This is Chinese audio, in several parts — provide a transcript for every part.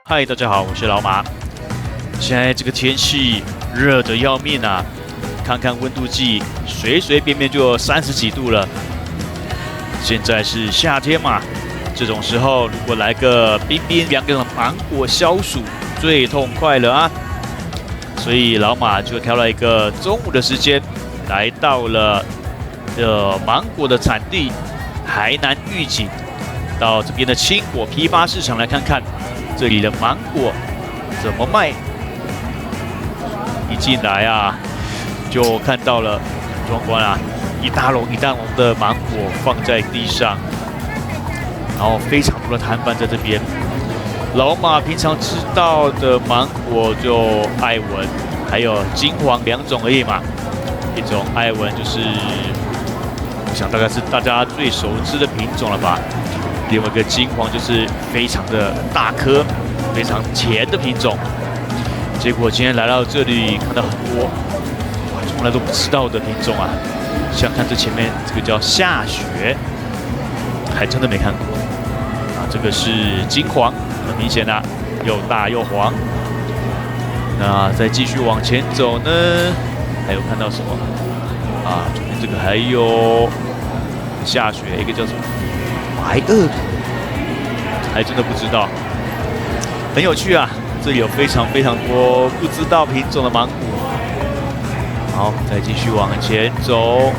嗨，大家好，我是老马。现在这个天气热得要命啊！看看温度计，随随便便就有30几度了。现在是夏天嘛，这种时候如果来个冰冰凉凉的芒果消暑，最痛快了啊！所以老马就挑了一个中午的时间，来到了芒果的产地台南玉井，到这边的青果批发市场来看看。这里的芒果怎么卖？一进来啊，就看到了很壮观啊，一大笼一大笼的芒果放在地上，然后非常多的摊贩在这边。老马平常知道的芒果就爱文，还有金黄2种而已嘛。一种爱文就是，我想大概是大家最熟知的品种了吧。另外一个金黄就是非常的大颗、非常甜的品种。结果今天来到这里，看到很多哇，从来都不知道的品种啊，像看这前面这个叫下雪，还真的没看过。啊，这个是金黄，很明显的，又大又黄。那再继续往前走呢，还有看到什么？啊，左边这个还有下雪，一个叫什么？白鳄，还真的不知道，很有趣啊！这里有非常多不知道品种的芒果。好，再继续往前走，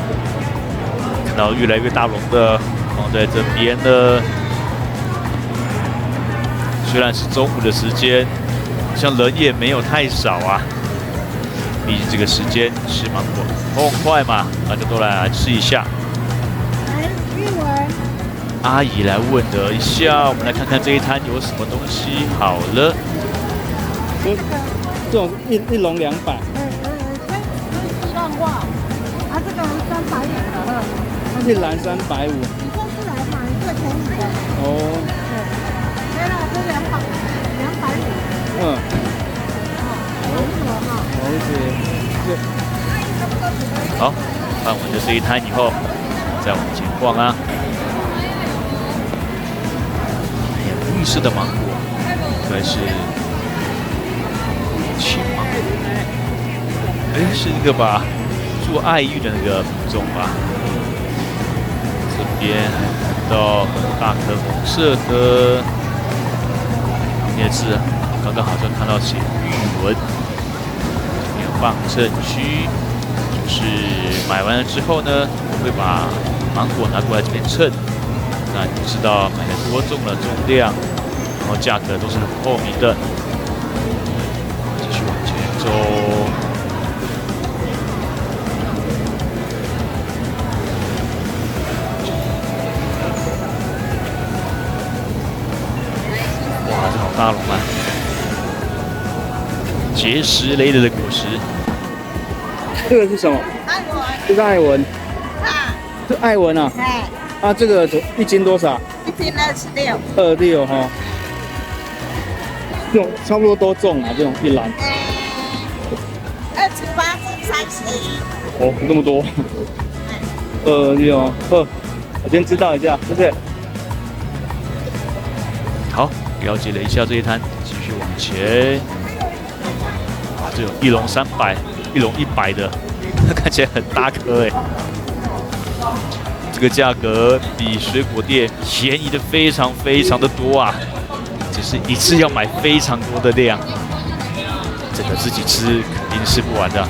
看到越来越大笼的放在这边的。虽然是中午的时间，好像人也没有太少啊。毕竟这个时间吃芒果痛快嘛，大家都来吃一下。阿姨来问了一下，我们来看看这一摊有什么东西。好了，这种一笼200。算话，啊，这个350的，一篮350。你这是来买最便宜的。哦。对了，这250。嗯。好，看完了这一摊以后，再往前逛啊。绿色的芒果，应该是青芒果。哎，是那个吧？做爱玉的那个品种吧。这边还看到大颗红色的，也是刚刚好像看到写玉纹。这边放秤区，就是买完了之后呢，我会把芒果拿过来这边称。那你知道买的多重了，重量，然后价格都是很透明的。继续往前走，哇，这好大笼啊！结实累累的果实。这个是什么？爱文。这是爱文。啊。这爱文啊。哎。啊，这个1斤多少？1斤26。26哈。这种差不多多重啊，这种一篮。28至31。哦，那么多。26，我先知道一下，谢谢。好，了解了一下这一摊，继续往前。哇，这有一笼300，一笼100的，看起来很大颗哎。这个价格比水果店便宜的非常的多啊，只是一次要买非常多的量，这个自己吃肯定吃不完的。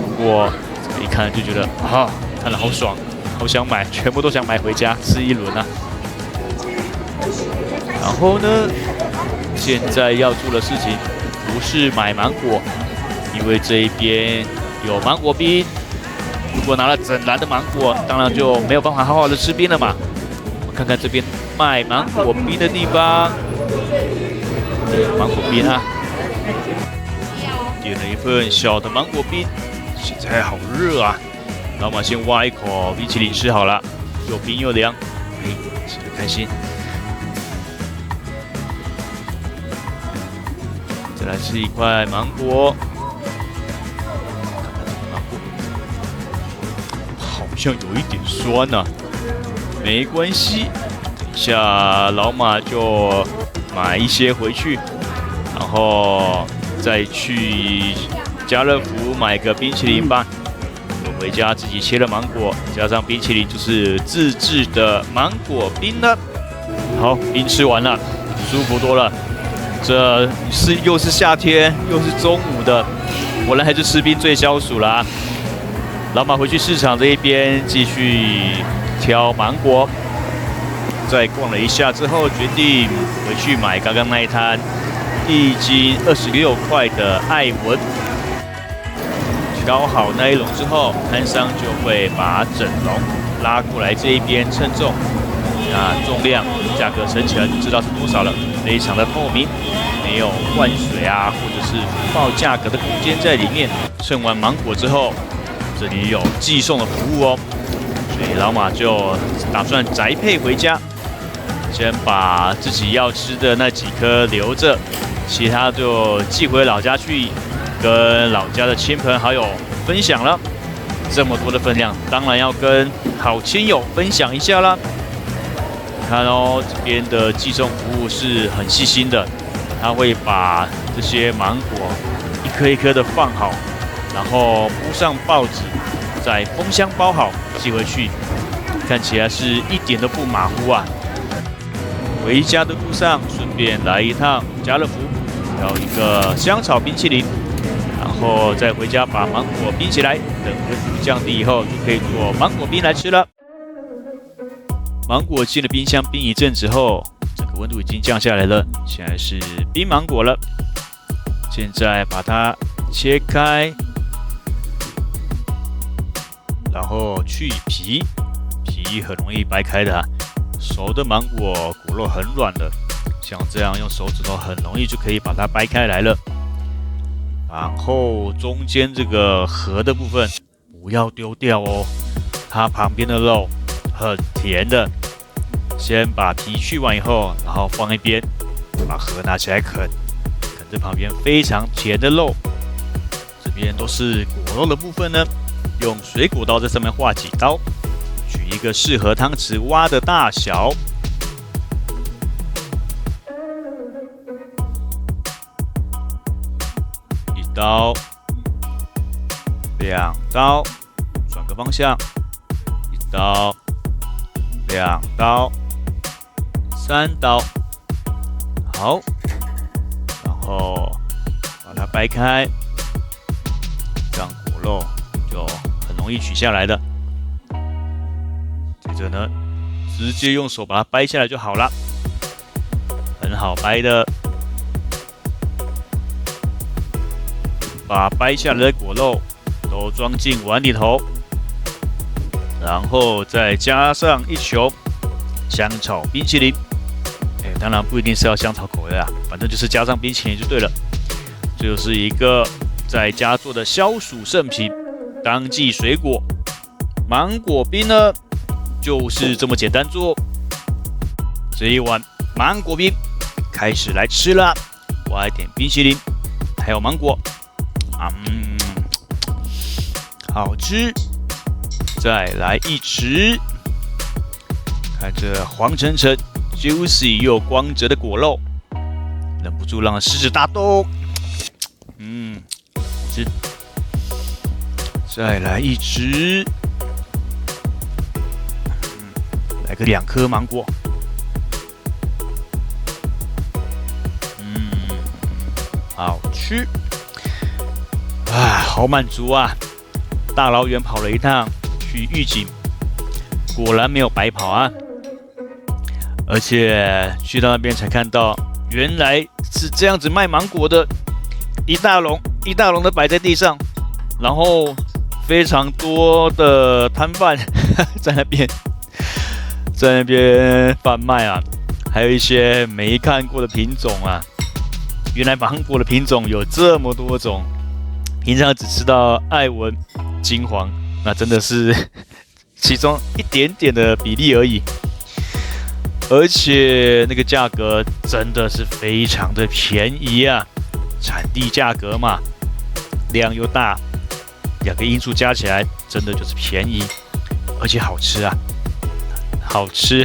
不过这个一看就觉得啊，看了好爽，好想买，全部都想买回家吃一轮啊。然后呢，现在要做的事情不是买芒果，因为这一边有芒果冰。如果拿了整篮的芒果，当然就没有办法好好的吃冰了嘛。我们看看这边卖芒果冰的地方，芒果冰啊，点了一份小的芒果冰，现在好热啊。老马先挖一口冰淇淋吃好了，又冰又凉，吃得开心。再来吃一块芒果。好像有一点酸啊，没关系，等一下老马就买一些回去，然后再去家乐福买个冰淇淋吧。我回家自己切了芒果，加上冰淇淋，就是自制的芒果冰了。好，冰吃完了，舒服多了。这又是夏天，又是中午的，果然还是吃冰最消暑啦。老马回去市场这一边继续挑芒果，再逛了一下之后，决定回去买刚刚那一摊一斤26块的艾文。挑好那一笼之后，摊商就会把整笼拉过来这一边称重，重量、价格称成，知道是多少了，非常的透明，没有灌水啊或者是浮报价格的空间在里面。称完芒果之后，这里有寄送的服务哦，所以老马就打算宅配回家，先把自己要吃的那几颗留着，其他就寄回老家去，跟老家的亲朋好友分享了。这么多的分量，当然要跟好亲友分享一下啦。看哦，这边的寄送服务是很细心的，他会把这些芒果一颗一颗的放好，然后铺上报纸，再封箱包好寄回去，看起来是一点都不马虎啊。回家的路上顺便来一趟家乐福，挑一个香草冰淇淋，然后再回家把芒果冰起来，等温度降低以后就可以做芒果冰来吃了。芒果进了冰箱冰一阵子后，整个温度已经降下来了，现在是冰芒果了。现在把它切开，然后去皮，皮很容易掰开的啊。熟的芒果果肉很软的，像这样用手指头很容易就可以把它掰开来了。然后中间这个核的部分不要丢掉哦，它旁边的肉很甜的。先把皮去完以后，然后放一边，把核拿起来啃，啃这旁边非常甜的肉。这边都是果肉的部分呢，用水果刀在上面划几刀，取一个适合汤匙挖的大小。一刀，两刀，转个方向，一刀，两刀。3刀，好，然后把它掰开，这样果肉就很容易取下来的。接着呢，直接用手把它掰下来就好了，很好掰的。把掰下来的果肉都装进碗里头，然后再加上一球香草冰淇淋。当然不一定是要香草口味啊，反正就是加上冰淇淋就对了。这就是一个在家做的消暑圣品，当季水果芒果冰呢，就是这么简单做。这一碗芒果冰开始来吃了，我还点冰淇淋，还有芒果，好吃。再来一匙，看这黄澄澄。juicy 又光泽的果肉，忍不住让人食指大动。吃，再来一匙，来个2颗芒果。好吃。好满足啊！大老远跑了一趟去玉井，果然没有白跑啊！而且去到那边才看到，原来是这样子卖芒果的，一大笼一大笼的摆在地上，然后非常多的摊贩在那边贩卖啊，还有一些没看过的品种啊。原来芒果的品种有这么多种，平常只吃到爱文、金黄，那真的是其中一点点的比例而已。而且那个价格真的是非常的便宜啊，产地价格嘛，量又大，2个因素加起来真的就是便宜，而且好吃啊，好吃，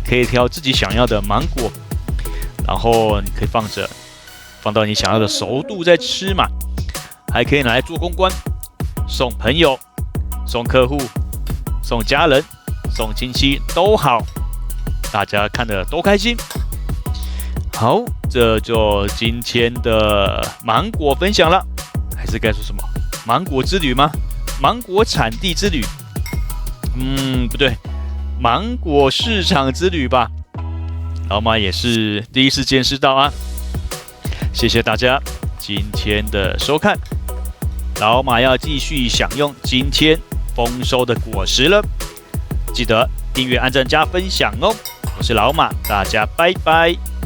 可以挑自己想要的芒果，然后你可以放到你想要的熟度再吃嘛，还可以拿来做公关，送朋友、送客户、送家人、送亲戚都好，大家看得都开心。好，这就今天的芒果分享了，还是该说什么芒果之旅吗？芒果产地之旅？不对，芒果市场之旅吧。老马也是第一次见识到啊，谢谢大家今天的收看，老马要继续享用今天丰收的果实了，记得订阅、按赞、加分享哦。我是老马，大家拜拜。